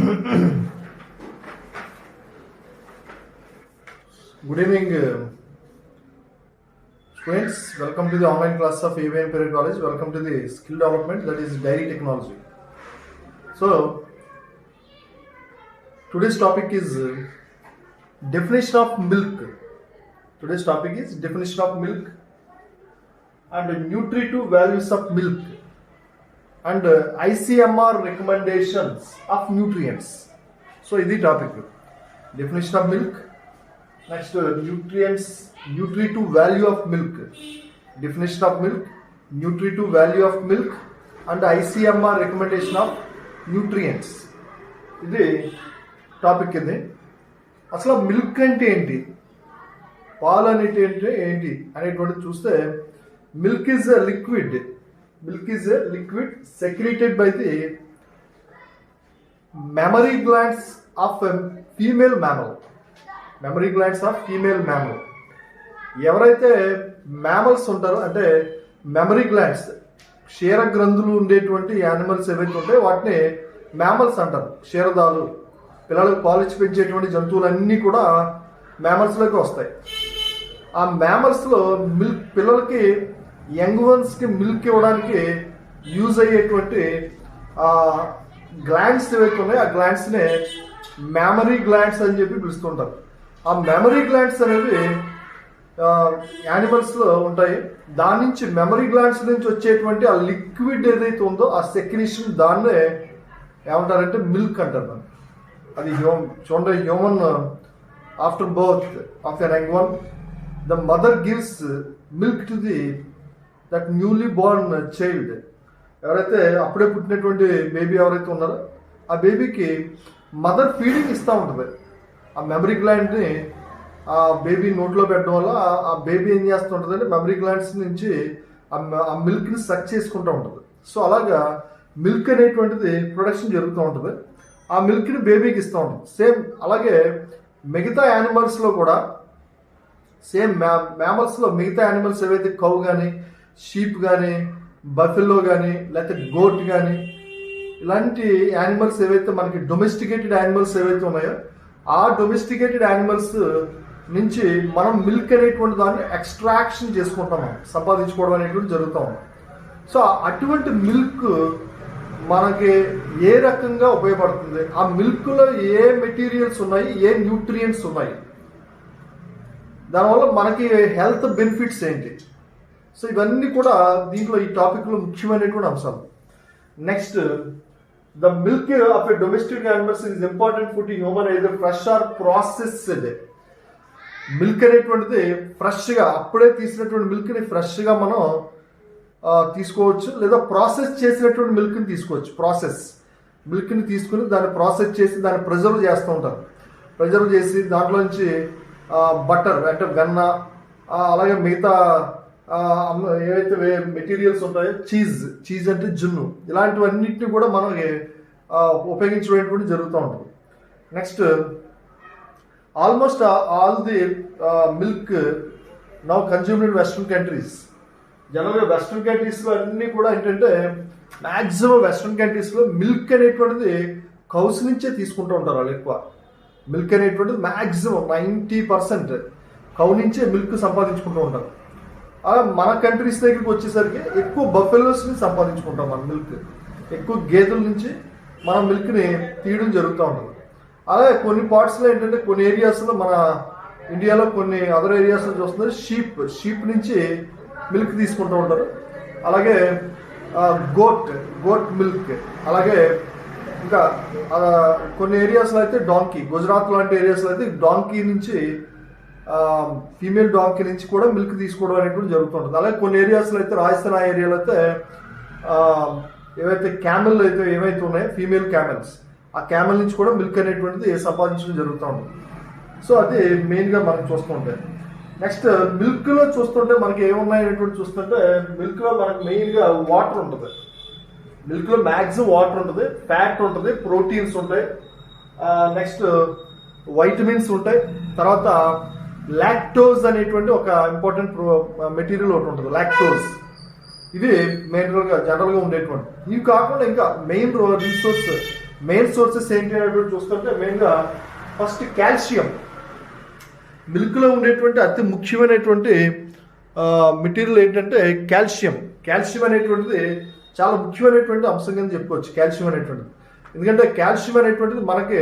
Good evening, students. Welcome to the online class of AVN Period College. Welcome to the skill development, that is dairy technology. So, today's topic is definition of milk. Today's topic is definition of milk and nutritive values of milk and ICMR recommendations of nutrients. So, this is the topic. Definition of milk. Next, nutritive value of milk. Definition of milk, nutritive value of milk and ICMR recommendation of nutrients. ఇది topic ఇది. అసలు milk అంటే ఏంటి, పాలు అనేది ఏంటి అనేటువంటిది చూస్తే milk is a liquid. Milk is a liquid secreted by the memory glands of female mammal. Memory glands of female mammal. ఎవరైతే మ్యామల్స్ ఉంటారో అంటే మెమరీ గ్లాండ్స్ క్షీర గ్రంథులు ఉండేటువంటి యానిమల్స్ ఏవైతే ఉంటాయో వాటిని మ్యామల్స్ అంటారు. క్షీరదాలు, పిల్లలకు పాలిచ్చి పెంచేటువంటి జంతువులన్నీ కూడా మ్యామల్స్లోకి వస్తాయి. ఆ మ్యామల్స్లో మిల్క్ పిల్లలకి యంగ్ వన్స్కి మిల్క్ ఇవ్వడానికి యూజ్ అయ్యేటువంటి గ్లాండ్స్ ఏవైతే ఉన్నాయో ఆ గ్లాండ్స్నే మెమరీ గ్లాండ్స్ అని చెప్పి పిలుస్తుంటారు. ఆ మెమరీ గ్లాండ్స్ అనేవి యానిమల్స్లో ఉంటాయి. దాని నుంచి మెమరీ గ్లాండ్స్ నుంచి వచ్చేటువంటి ఆ లిక్విడ్ ఏదైతే ఉందో ఆ సెక్రీషన్ దాన్నే ఏమంటారంటే మిల్క్ అంటారు. అది చూడండి, human after birth of N young one the mother gives milk to the that newly Born child. ఎవరైతే అప్పుడే పుట్టినటువంటి బేబీ ఎవరైతే ఉన్నారో ఆ బేబీకి మదర్ ఫీడింగ్ ఇస్తూ ఉంటుంది. ఆ మెమరీ గ్లాండ్ని ఆ బేబీ నోట్లో పెట్టడం వల్ల ఆ బేబీ ఏం చేస్తూ ఉంటుంది అంటే మెమరీ గ్లాండ్స్ నుంచి ఆ మిల్క్ని సక్ చేసుకుంటూ ఉంటుంది. సో అలాగా మిల్క్ అనేటువంటిది ప్రొడక్షన్ జరుగుతూ ఉంటుంది. ఆ మిల్క్ని బేబీకి ఇస్తూ ఉంటుంది. సేమ్ అలాగే మిగతా యానిమల్స్లో కూడా సేమ్ మ్యామల్స్లో మిగతా యానిమల్స్ ఏవైతే కౌ కానీ, షీప్ కానీ, బఫెల్లో కానీ, లేకపోతే గోట్ కానీ, ఇలాంటి యానిమల్స్ ఏవైతే మనకి డొమెస్టికేటెడ్ యానిమల్స్ ఏవైతే ఉన్నాయో ఆ డొమెస్టికేటెడ్ యానిమల్స్ నుంచి మనం మిల్క్ అనేటువంటి దాన్ని ఎక్స్ట్రాక్షన్ చేసుకుంటాం, మనం సంపాదించుకోవడం అనేటువంటి జరుగుతూ ఉంది. సో అటువంటి మిల్క్ మనకి ఏ రకంగా ఉపయోగపడుతుంది, ఆ మిల్క్లో ఏ మెటీరియల్స్ ఉన్నాయి, ఏ న్యూట్రియంట్స్ ఉన్నాయి, దానివల్ల మనకి హెల్త్ బెనిఫిట్స్ ఏంటి. సో ఇవన్నీ కూడా దీంట్లో ఈ టాపిక్లో ముఖ్యమైనటువంటి అంశాలు. Next, the milk of a domestic animals is important food to human, either fresh or processed. Milk అనేటువంటిది ఫ్రెష్గా అప్పుడే తీసినటువంటి మిల్క్ని ఫ్రెష్గా మనం తీసుకోవచ్చు, లేదా ప్రాసెస్ చేసినటువంటి మిల్క్ని తీసుకోవచ్చు. ప్రాసెస్ మిల్క్ని తీసుకుని దాన్ని ప్రాసెస్ చేసి దాన్ని ప్రిజర్వ్ చేస్తూ ఉంటారు. ప్రిజర్వ్ చేసి దాంట్లో నుంచి బటర్ అంటే వెన్న, అలాగే మిగతా ఏవైతే మెటీరియల్స్ ఉంటాయో చీజ్ అంటే జున్ను, ఇలాంటివన్నిటిని కూడా మనం ఉపయోగించడం జరుగుతూ ఉంటుంది. Next, almost all the milk now consumed in western countries. జనరల్గా వెస్ట్రన్ కంట్రీస్లో అన్నీ కూడా ఏంటంటే మ్యాక్సిమం వెస్ట్రన్ కంట్రీస్లో మిల్క్ అనేటువంటిది కౌస్ నుంచే తీసుకుంటూ ఉంటారు వాళ్ళు. ఎక్కువ మిల్క్ అనేటువంటిది మ్యాక్సిమం 90% కౌ నుంచే మిల్క్ సంపాదించుకుంటూ ఉంటారు. మన కంట్రీస్ దగ్గరికి వచ్చేసరికి ఎక్కువ బఫెలోస్ని సంపాదించుకుంటాం. మన మిల్క్ ఎక్కువ గేదెల నుంచి మనం మిల్క్ని తీయడం జరుగుతూ ఉంటుంది. అలాగే కొన్ని పార్ట్స్లో ఏంటంటే కొన్ని ఏరియాస్లో మన ఇండియాలో కొన్ని అదర్ ఏరియాస్లో చూస్తున్నారు షీప్ నుంచి మిల్క్ తీసుకుంటూ ఉంటారు. అలాగే గోట్ మిల్క్, అలాగే ఇంకా కొన్ని ఏరియాస్లో అయితే డాంకీ, గుజరాత్ లాంటి ఏరియాస్లో అయితే డాంకీ నుంచి ఫీమేల్ డాంకీ నుంచి కూడా మిల్క్ తీసుకోవడం అనేటువంటి జరుగుతుంటుంది. అలాగే కొన్ని ఏరియాస్లో అయితే రాజస్థాన్ ఆ ఏరియాలో అయితే ఏవైతే క్యామెల్ అయితే ఏవైతే ఉన్నాయో ఫీమేల్ క్యామెల్స్, ఆ క్యామెల్ నుంచి కూడా మిల్క్ అనేటువంటిది సంపాదించడం జరుగుతూ ఉంటుంది. సో అది మెయిన్గా మనం చూస్తూ ఉంటాయి. నెక్స్ట్, మిల్క్లో చూస్తుంటే మనకి ఏమున్నాయనేటువంటి చూస్తుంటే మిల్క్లో మనకి మెయిన్గా వాటర్ ఉంటుంది. మిల్క్లో మ్యాక్సిమం వాటర్ ఉంటుంది, ఫ్యాట్ ఉంటుంది, ప్రోటీన్స్ ఉంటాయి, నెక్స్ట్ వైటమిన్స్ ఉంటాయి, తర్వాత లాక్టోజ్ అనేటువంటి ఒక ఇంపార్టెంట్ మెటీరియల్ ఒకటి ఉంటుంది, లాక్టోజ్. ఇది మెయిన్గా జనరల్గా ఉండేటువంటి. ఇవి కాకుండా ఇంకా మెయిన్ రిసోర్స్ మెయిన్ సోర్సెస్ ఏంటి అనేటువంటి చూస్తుంటే మెయిన్గా ఫస్ట్ కాల్షియం. మిల్క్లో ఉండేటువంటి అతి ముఖ్యమైనటువంటి మెటీరియల్ ఏంటంటే కాల్షియం. కాల్షియం అనేటువంటిది చాలా ముఖ్యమైనటువంటి అంశం కింద చెప్పుకోవచ్చు కాల్షియం అనేటువంటిది. ఎందుకంటే కాల్షియం అనేటువంటిది మనకి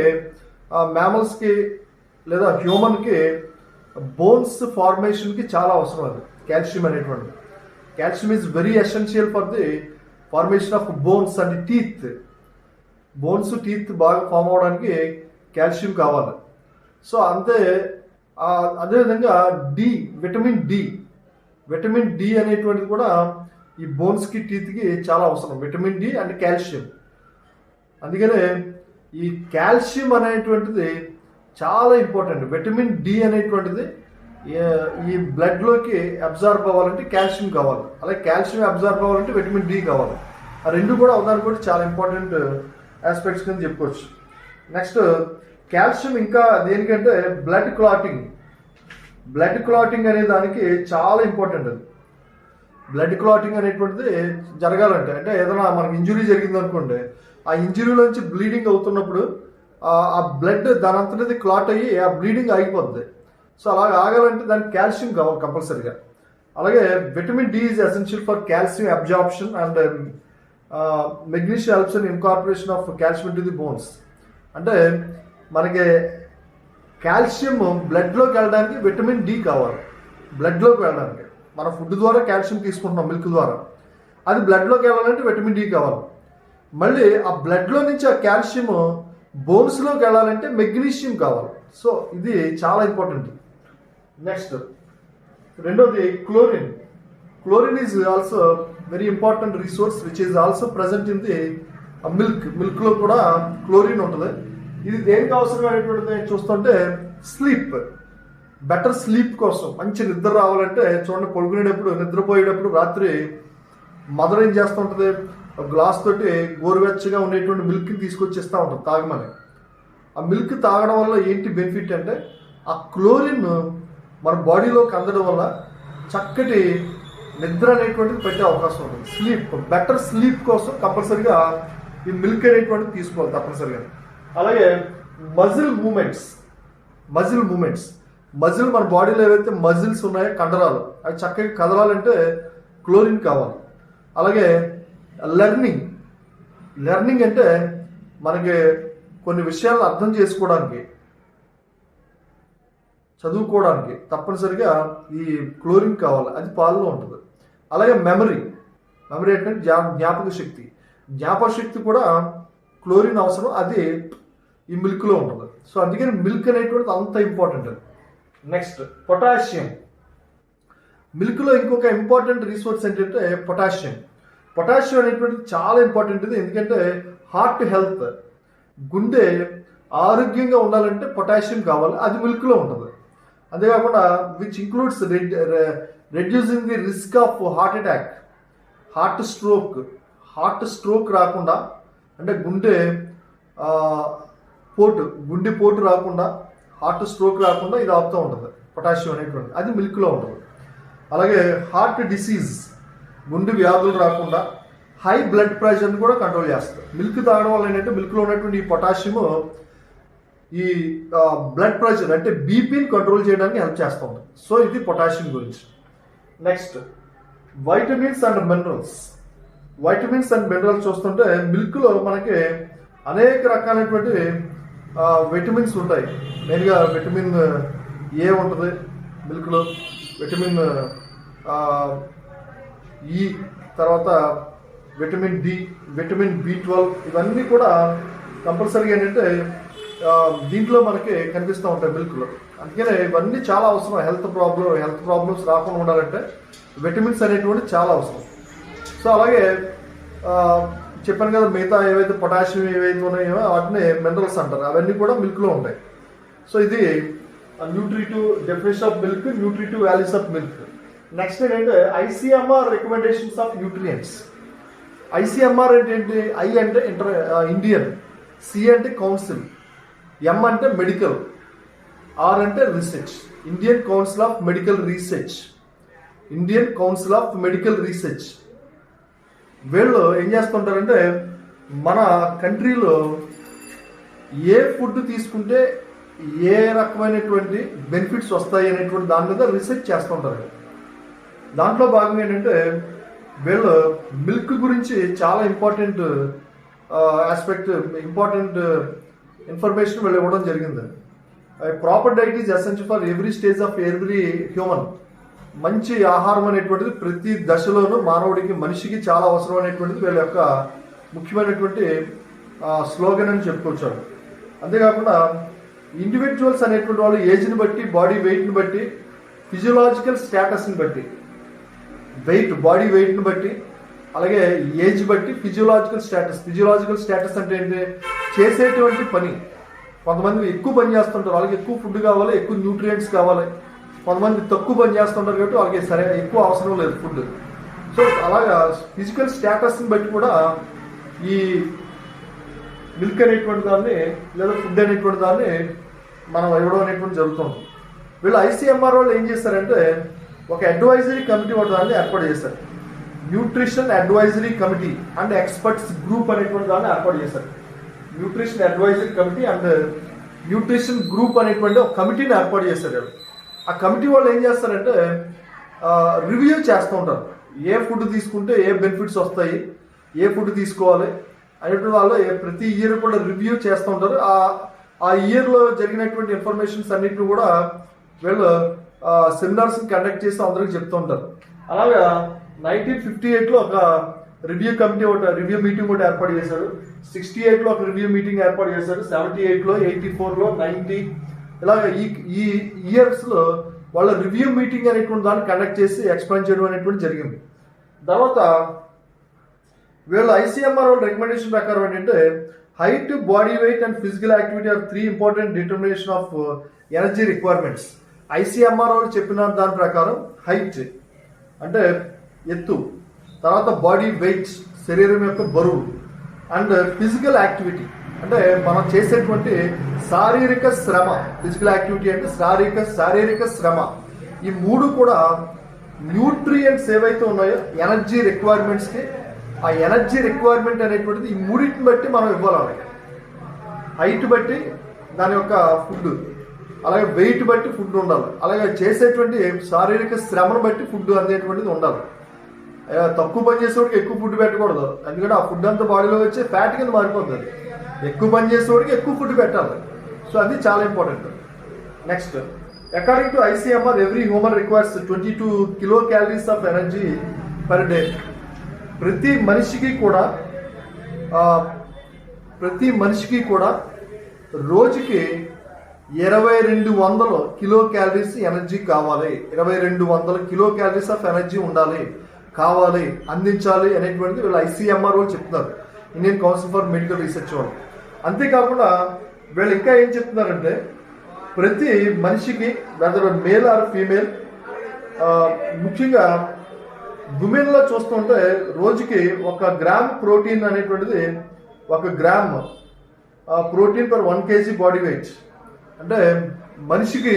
మ్యామల్స్కి లేదా హ్యూమన్కి బోన్స్ ఫార్మేషన్కి చాలా అవసరం. అది కాల్షియం అనేటువంటిది. Calcium is very essential for the formation of bones and teeth. Bones teeth బాగా ఫామ్ అవడానికి కాల్షియం కావాలి. సో అంతే అదేవిధంగా విటమిన్ డి అనేటువంటిది కూడా ఈ బోన్స్కి టీత్కి చాలా అవసరం. Vitamin D and calcium. అందుకనే ఈ కాల్షియం అనేటువంటిది చాలా ఇంపార్టెంట్. విటమిన్ డి అనేటువంటిది ఈ బ్లడ్లోకి అబ్జార్బ్ అవ్వాలంటే కాల్షియం కావాలి. అలాగే కాల్షియం అబ్జార్బ్ అవ్వాలంటే విటమిన్ డి కావాలి. ఆ రెండు కూడా అవడానికి కూడా చాలా ఇంపార్టెంట్ ఆస్పెక్ట్స్ కింద చెప్పుకోవచ్చు. నెక్స్ట్ కాల్షియం ఇంకా దేనికంటే బ్లడ్ క్లాటింగ్ అనే దానికి చాలా ఇంపార్టెంట్. అది బ్లడ్ క్లాటింగ్ అనేటువంటిది జరగాలంటే అంటే ఏదైనా మనకి ఇంజురీ జరిగింది అనుకోండి, ఆ ఇంజురీలోంచి బ్లీడింగ్ అవుతున్నప్పుడు ఆ బ్లడ్ దాని అంతటిది క్లాట్ అయ్యి ఆ బ్లీడింగ్ ఆగిపోద్ది. సో అలాగ ఆగాలంటే దానికి కాల్షియం కావాలి కంపల్సరీగా. అలాగే vitamin D is essential for calcium absorption and magnesium helps in incorporation of calcium to the bones. అంటే మనకి కాల్షియం బ్లడ్లోకి వెళ్ళడానికి విటమిన్ డి కావాలి. బ్లడ్లోకి వెళ్ళడానికి మన ఫుడ్ ద్వారా కాల్షియం తీసుకుంటున్నాం మిల్క్ ద్వారా, అది బ్లడ్లోకి వెళ్ళాలంటే విటమిన్ డి కావాలి. మళ్ళీ ఆ బ్లడ్లో నుంచి ఆ కాల్షియం బోన్స్లోకి వెళ్ళాలంటే మెగ్నీషియం కావాలి. సో ఇది చాలా ఇంపార్టెంట్. నెక్స్ట్ రెండోది chlorine is also very important resource which is also present in the మిల్క్లో కూడా క్లోరిన్ ఉంటుంది. ఇది దేనికి అవసరమైనటువంటిది చూస్తుంటే బెటర్ స్లీప్ కోసం, మంచి నిద్ర రావాలంటే చూడండి, పడుకునేటప్పుడు నిద్రపోయేటప్పుడు రాత్రి మదర్ ఏం చేస్తూ ఉంటుంది, గ్లాస్ తోటి గోరువెచ్చగా ఉండేటువంటి మిల్క్ని తీసుకొచ్చేస్తూ ఉంటుంది తాగమని. ఆ మిల్క్ తాగడం వల్ల ఏంటి బెనిఫిట్ అంటే ఆ క్లోరిన్ మన బాడీలోకి అందడం వల్ల చక్కటి నిద్ర అనేటువంటిది పెట్టే అవకాశం ఉంటుంది. బెటర్ స్లీప్ కోసం కంపల్సరీగా ఈ మిల్క్ అనేటువంటిది తీసుకోవాలి తప్పనిసరిగా. అలాగే మజిల్ మూమెంట్స్ మన బాడీలో ఏవైతే మజిల్స్ ఉన్నాయో కండరాలు, అవి చక్కగా కదలాలంటే క్లోరిన్ కావాలి. అలాగే లెర్నింగ్ అంటే మనకి కొన్ని విషయాలను అర్థం చేసుకోవడానికి, చదువుకోవడానికి తప్పనిసరిగా ఈ క్లోరిన్ కావాలి, అది పాలలో ఉంటుంది. అలాగే మెమరీ అంటే జ్ఞాపక శక్తి కూడా క్లోరిన్ అవసరం, అది ఈ మిల్క్లో ఉంటుంది. సో అందుకని మిల్క్ అనేటువంటిది అంత ఇంపార్టెంట్. Next potassium. మిల్క్లో ఇంకొక ఇంపార్టెంట్ రిసోర్స్ ఏంటంటే పొటాషియం అనేటువంటిది చాలా ఇంపార్టెంట్. ఇది ఎందుకంటే హార్ట్ హెల్త్, గుండె ఆరోగ్యంగా ఉండాలంటే పొటాషియం కావాలి, అది మిల్క్లో ఉంటుంది. అంతేకాకుండా which includes reducing the risk of heart attack, heart stroke రాకుండా, అంటే గుండె పోటు రాకుండా, హార్ట్ స్ట్రోక్ రాకుండా ఇది ఆపుతూ ఉంటుంది పొటాషియం అనేటువంటి, అది మిల్క్లో ఉంటుంది. అలాగే హార్ట్ డిసీజ్, గుండె వ్యాధులు రాకుండా, హై బ్లడ్ ప్రెషర్ని కూడా కంట్రోల్ చేస్తుంది. మిల్క్ తాగడం వల్ల ఏంటంటే మిల్క్లో ఉన్నటువంటి ఈ పొటాషియం ఈ బ్లడ్ ప్రెషర్ అంటే బీపీని కంట్రోల్ చేయడానికి హెల్ప్ చేస్తూ ఉంటుంది. సో ఇది పొటాషియం గురించి. నెక్స్ట్ వైటమిన్స్ అండ్ మినరల్స్ చూస్తుంటే మిల్క్లో మనకి అనేక రకాలైనటువంటి విటమిన్స్ ఉంటాయి. మెయిన్గా విటమిన్ ఏ ఉంటుంది మిల్క్లో, విటమిన్ ఈ, తర్వాత విటమిన్ డి, విటమిన్ B12, ఇవన్నీ కూడా కంపల్సరీగా ఏంటంటే దీంట్లో మనకి కనిపిస్తూ ఉంటాయి మిల్క్లో. అందుకనే ఇవన్నీ చాలా అవసరం. హెల్త్ ప్రాబ్లమ్స్ రాకుండా ఉండాలంటే విటమిన్స్ అనేటువంటి చాలా అవసరం. సో అలాగే చెప్పాను కదా, మిగతా ఏవైతే పొటాషియం ఏవైతే ఉన్నాయో వాటిని మినరల్స్ అంటారు, అవన్నీ కూడా మిల్క్లో ఉంటాయి. సో ఇది definition of milk, nutritive values of milk. Next ఏంటంటే ICMR recommendations of nutrients. ICMR అంటే ఏంటి? ఐ అంటే ఇండియన్, సి అంటే కౌన్సిల్, ఎం అంటే మెడికల్, ఆర్ అంటే research. Indian council of medical research. వీళ్ళు ఏం చేస్తుంటారంటే మన కంట్రీలో ఏ ఫుడ్ తీసుకుంటే ఏ రకమైనటువంటి బెనిఫిట్స్ వస్తాయి అనేటువంటి దాని మీద రీసెర్చ్ చేస్తుంటారు. దాంట్లో భాగంగా ఏంటంటే వీళ్ళు మిల్క్ గురించి చాలా ఇంపార్టెంట్ ఆస్పెక్ట్, ఇంపార్టెంట్ ఇన్ఫర్మేషన్ వీళ్ళు ఇవ్వడం జరిగింది. Proper diet is essential for every stage of every human. మంచి ఆహారం అనేటువంటిది ప్రతి దశలోనూ మానవుడికి, మనిషికి చాలా అవసరం అనేటువంటిది వీళ్ళ యొక్క ముఖ్యమైనటువంటి స్లోగన్ అని చెప్పుకొచ్చారు. అంతేకాకుండా ఇండివిజువల్స్ అనేటువంటి వాళ్ళు ఏజ్ని బట్టి, బాడీ వెయిట్ని బట్టి, ఫిజియలాజికల్ స్టేటస్ని బట్టి, బాడీ వెయిట్ని బట్టి, అలాగే ఏజ్ బట్టి ఫిజియలాజికల్ స్టేటస్ అంటే ఏంటి? చేసేటువంటి పని. కొంతమంది ఎక్కువ పని చేస్తుంటారు, వాళ్ళకి ఎక్కువ ఫుడ్ కావాలి, ఎక్కువ న్యూట్రియంట్స్ కావాలి. కొంతమంది తక్కువ పని చేస్తుంటారు కాబట్టి వాళ్ళకి సరే ఎక్కువ అవసరం లేదు ఫుడ్. సో అలాగా ఫిజికల్ స్టేటస్ని బట్టి కూడా ఈ మిల్క్ అనేటువంటి దాన్ని లేదా ఫుడ్ అనేటువంటి దాన్ని మనం ఇవ్వడం అనేటువంటి జరుగుతుంది. వీళ్ళు ఐసీఎంఆర్ వాళ్ళు ఏం చేస్తారంటే ఒక అడ్వైజరీ కమిటీ ఒక దాన్ని ఏర్పాటు చేశారు. Nutrition advisory committee and experts group అనేటువంటి దాన్ని ఏర్పాటు చేశారు. Nutrition advisory committee and nutrition group అనేటువంటి ఒక కమిటీని ఏర్పాటు చేశారు. ఆ కమిటీ వాళ్ళు ఏం చేస్తారంటే రివ్యూ చేస్తూ ఉంటారు. ఏ ఫుడ్ తీసుకుంటే ఏ బెనిఫిట్స్ వస్తాయి, ఏ ఫుడ్ తీసుకోవాలి అనేటువంటి వాళ్ళు ప్రతి ఇయర్ కూడా రివ్యూ చేస్తూ ఉంటారు. ఆ ఇయర్లో జరిగినటువంటి ఇన్ఫర్మేషన్స్ అన్నింటిని కూడా వీళ్ళు సెమినార్స్ కండక్ట్ చేసి అందరికి చెప్తూ ఉంటారు. అలాగా 1958లో ఒక రివ్యూ కమిటీ రివ్యూ మీటింగ్ ఒకటి ఏర్పాటు చేశారు. 68లో ఒక రివ్యూ మీటింగ్ ఏర్పాటు చేశారు. 78లో 84లో 90 ఇలాగ ఈ ఇయర్స్లో వాళ్ళ రివ్యూ మీటింగ్ అనేటువంటి దాన్ని కండక్ట్ చేసి ఎక్స్ప్లెయిన్ చేయడం అనేటువంటి జరిగింది. తర్వాత వీళ్ళ ఐసీఎంఆర్ వాళ్ళ రికమెండేషన్ ప్రకారం ఏంటంటే height, body weight and physical activity are 3 important determination of energy requirements. ICMR వాళ్ళు చెప్పిన దాని ప్రకారం హైట్ అంటే ఎత్తు, తర్వాత బాడీ వెయిట్ శరీరం యొక్క బరువు, అండ్ ఫిజికల్ యాక్టివిటీ అంటే మనం చేసేటువంటి శారీరక శ్రమ. ఫిజికల్ యాక్టివిటీ అంటే శారీరక శ్రమ. ఈ మూడు కూడా న్యూట్రియంట్స్ ఏవైతే ఉన్నాయో ఎనర్జీ రిక్వైర్మెంట్స్కి, ఆ ఎనర్జీ రిక్వైర్మెంట్ అనేటువంటిది ఈ మూడింటిని బట్టి మనం ఇవ్వాలి. హైట్ బట్టి దాని యొక్క ఫుడ్, అలాగే వెయిట్ బట్టి ఫుడ్ ఉండాలి, అలాగే చేసేటువంటి శారీరక శ్రమను బట్టి ఫుడ్ అనేటువంటిది ఉండాలి. తక్కువ పని చేసేవాడికి ఎక్కువ ఫుడ్ పెట్టకూడదు, ఎందుకంటే ఆ ఫుడ్ అంతా బాడీలో వచ్చి ఫ్యాట్ కింద మారిపోతుంది. ఎక్కువ పని చేసేవాడికి ఎక్కువ ఫుడ్ పెట్టాలి. సో అది చాలా important. Next, according to ICMR every human requires 22 kilo calories of energy per day. ప్రతి మనిషికి కూడా రోజుకి 2200 కిలో క్యాలరీస్ ఎనర్జీ కావాలి. 2200 కిలో క్యాలరీస్ ఆఫ్ ఎనర్జీ ఉండాలి, కావాలి, అందించాలి అనేటువంటిది వీళ్ళు ఐసీఎంఆర్ వాళ్ళు చెప్తున్నారు, Indian council for medical research వాళ్ళు. అంతేకాకుండా వీళ్ళు ఇంకా ఏం చెప్తున్నారంటే ప్రతి మనిషికి వెదర్ మేల్ ఆర్ ఫీమేల్, ముఖ్యంగా ఉమెన్లో చూస్తుంటే రోజుకి 1 గ్రామ్ ప్రోటీన్ అనేటువంటిది, 1 gram protein per 1 kg body weight. అంటే మనిషికి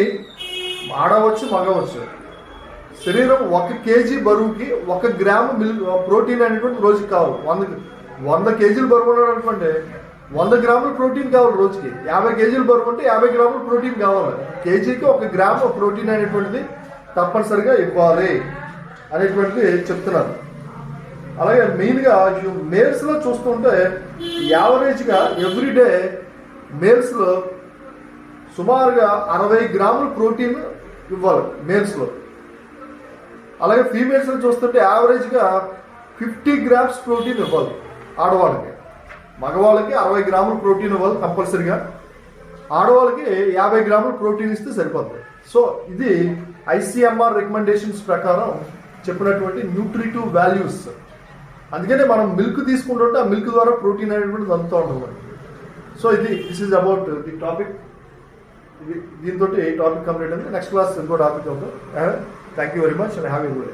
ఆడవచ్చు మగవచ్చు శరీరం 1 kg బరువుకి 1 గ్రామ్ ప్రోటీన్ అనేటువంటి రోజుకి కావాలి. 100 kg బరువు ఉన్నాడు అనుకోండి, 100 గ్రాముల ప్రోటీన్ కావాలి రోజుకి. 50 kg బరువు ఉంటే 50 గ్రాముల ప్రోటీన్ కావాలి. కేజీకి 1 గ్రామ్ ప్రోటీన్ అనేటువంటిది తప్పనిసరిగా ఇవ్వాలి అనేటువంటిది చెప్తున్నారు. అలాగే మెయిన్గా మేల్స్లో చూస్తుంటే యావరేజ్గా ఎవ్రీడే మేల్స్లో సుమారుగా 60 గ్రాముల ప్రోటీన్ ఇవ్వాలి మేల్స్లో. అలాగే ఫీమేల్స్లో చూస్తుంటే యావరేజ్గా 50 గ్రామ్స్ ప్రోటీన్ ఇవ్వాలి ఆడవాళ్ళకి. మగవాళ్ళకి 60 గ్రాముల ప్రోటీన్ ఇవ్వాలి కంపల్సరీగా, ఆడవాళ్ళకి 50 గ్రాముల ప్రోటీన్ ఇస్తే సరిపోతుంది. సో ఇది ఐసీఎంఆర్ రికమెండేషన్స్ ప్రకారం చెప్పినటువంటి న్యూట్రిటివ్ వాల్యూస్. అందుకనే మనం మిల్క్ తీసుకుంటుంటే ఆ మిల్క్ ద్వారా ప్రోటీన్ అనేటువంటిది అందుతూ ఉంటుంది. So this is about the topic. దీంతో టాపిక్ కంప్లీట్ అయింది. నెక్స్ట్ క్లాస్ ఇంకో టాపిక్ అవుతుంది. Thank you very much and have a good day.